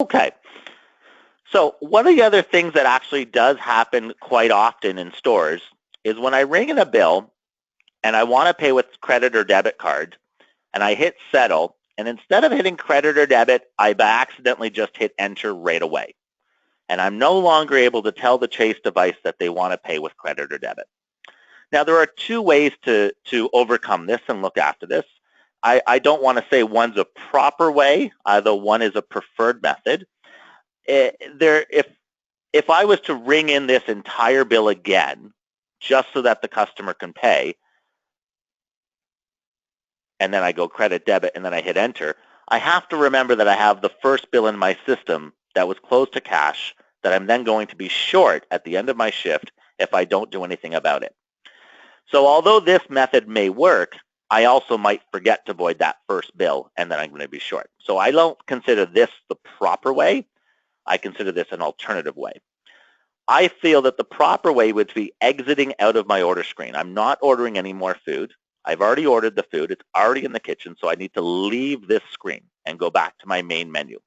Okay, so one of the other things that actually does happen quite often in stores is when I ring in a bill and I want to pay with credit or debit card, and I hit settle, and instead of hitting credit or debit, I accidentally just hit enter right away. And I'm no longer able to tell the Chase device that they want to pay with credit or debit. Now, there are two ways to overcome this and look after this. I don't want to say one's a proper way, either one is a preferred method. If I was to ring in this entire bill again, just so that the customer can pay, and then I go credit, debit, and then I hit enter, I have to remember that I have the first bill in my system that was closed to cash that I'm then going to be short at the end of my shift if I don't do anything about it. So although this method may work, I also might forget to void that first bill, and then I'm going to be short. So I don't consider this the proper way. I consider this an alternative way. I feel that the proper way would be exiting out of my order screen. I'm not ordering any more food. I've already ordered the food. It's already in the kitchen, so I need to leave this screen and go back to my main menu.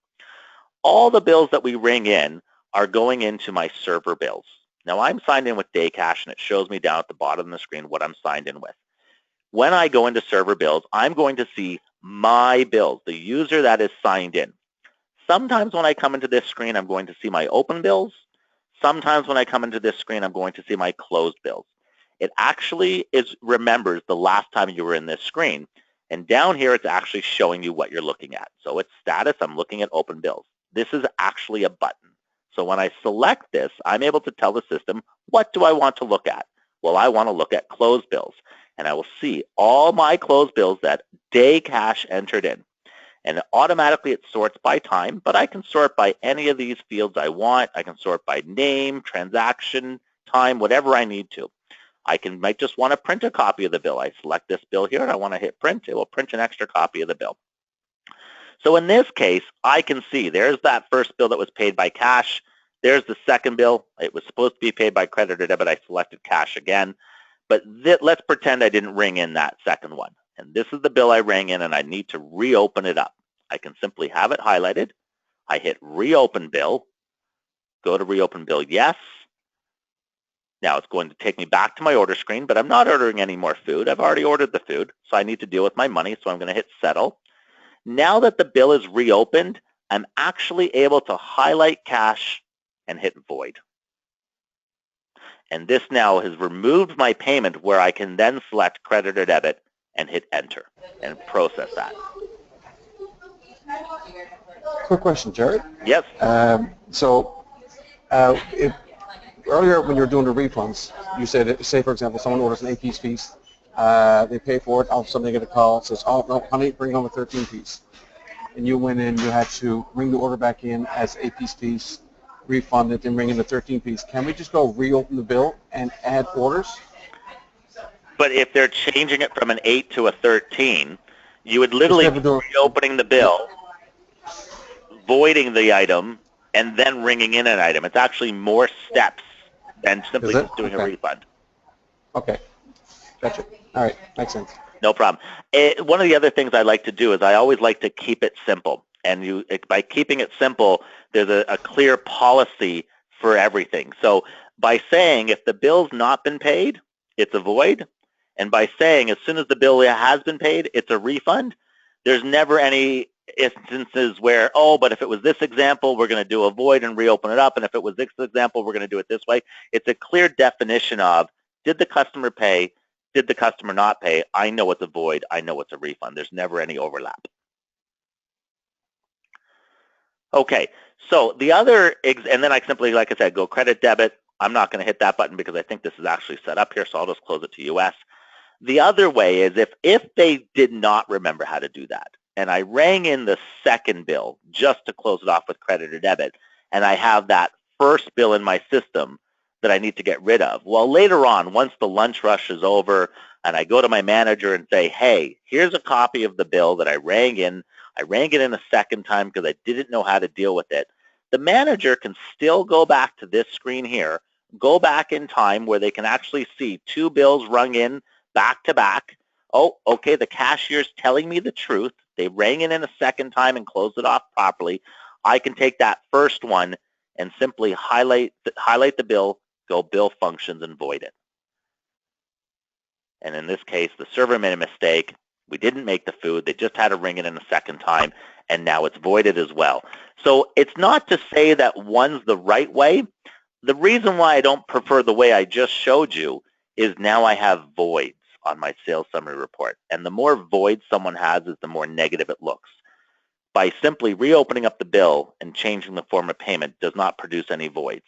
All the bills that we ring in are going into my server bills. Now, I'm signed in with Daycash, and it shows me down at the bottom of the screen what I'm signed in with. When I go into server bills, I'm going to see my bills, the user that is signed in. Sometimes when I come into this screen, I'm going to see my open bills. Sometimes when I come into this screen, I'm going to see my closed bills. It actually remembers the last time you were in this screen. And down here, it's actually showing you what you're looking at. So it's status, I'm looking at open bills. This is actually a button. So when I select this, I'm able to tell the system, what do I want to look at? Well, I want to look at closed bills. And I will see all my closed bills that Daycash entered in. And automatically it sorts by time, but I can sort by any of these fields I want. I can sort by name, transaction, time, whatever I need to. I might just want to print a copy of the bill. I select this bill here and I want to hit print. It will print an extra copy of the bill. So in this case, I can see there's that first bill that was paid by cash. There's the second bill. It was supposed to be paid by credit or debit. I selected cash again. But let's pretend I didn't ring in that second one. And this is the bill I rang in, and I need to reopen it up. I can simply have it highlighted. I hit reopen bill, go to reopen bill, yes. Now it's going to take me back to my order screen, but I'm not ordering any more food. I've already ordered the food, so I need to deal with my money, so I'm going to hit settle. Now that the bill is reopened, I'm actually able to highlight cash and hit void. And this now has removed my payment where I can then select credit or debit and hit enter and process that. Quick question, Jared. Yes. If earlier when you were doing the refunds, you said, say for example, someone orders an 8-piece piece, they pay for it, all of a sudden they get a call that says, oh no, honey, bring home a 13-piece. And you went in, you had to bring the order back in as 8-piece, refund it, and bring in the 13-piece. Can we just go reopen the bill and add orders? But if they're changing it from an 8 to a 13, you would literally be reopening the bill, voiding the item, and then ringing in an item. It's actually more steps than simply just doing a refund. Okay. Gotcha. All right. Makes sense. No problem. One of the other things I like to do is I always like to keep it simple. And by keeping it simple, there's a clear policy for everything. So by saying if the bill's not been paid, it's a void. And by saying as soon as the bill has been paid, it's a refund, there's never any instances where, oh, but if it was this example, we're going to do a void and reopen it up. And if it was this example, we're going to do it this way. It's a clear definition of, did the customer pay? Did the customer not pay? I know it's a void. I know it's a refund. There's never any overlap. Okay, so the other, and then I simply, like I said, go credit, debit. I'm not going to hit that button because I think this is actually set up here, so I'll just close it to US. The other way is if they did not remember how to do that, and I rang in the second bill just to close it off with credit or debit, and I have that first bill in my system that I need to get rid of. Well, later on, once the lunch rush is over, and I go to my manager and say, hey, here's a copy of the bill that I rang in. I rang it in a second time because I didn't know how to deal with it. The manager can still go back to this screen here, go back in time where they can actually see two bills rung in back to back. Oh, okay, the cashier's telling me the truth. They rang in a second time and closed it off properly. I can take that first one and simply highlight the bill, go bill functions, and void it. And in this case, the server made a mistake. We didn't make the food. They just had to ring it in a second time, and now it's voided as well. So it's not to say that one's the right way. The reason why I don't prefer the way I just showed you is now I have voids on my sales summary report. And the more voids someone has is the more negative it looks. By simply reopening up the bill and changing the form of payment does not produce any voids.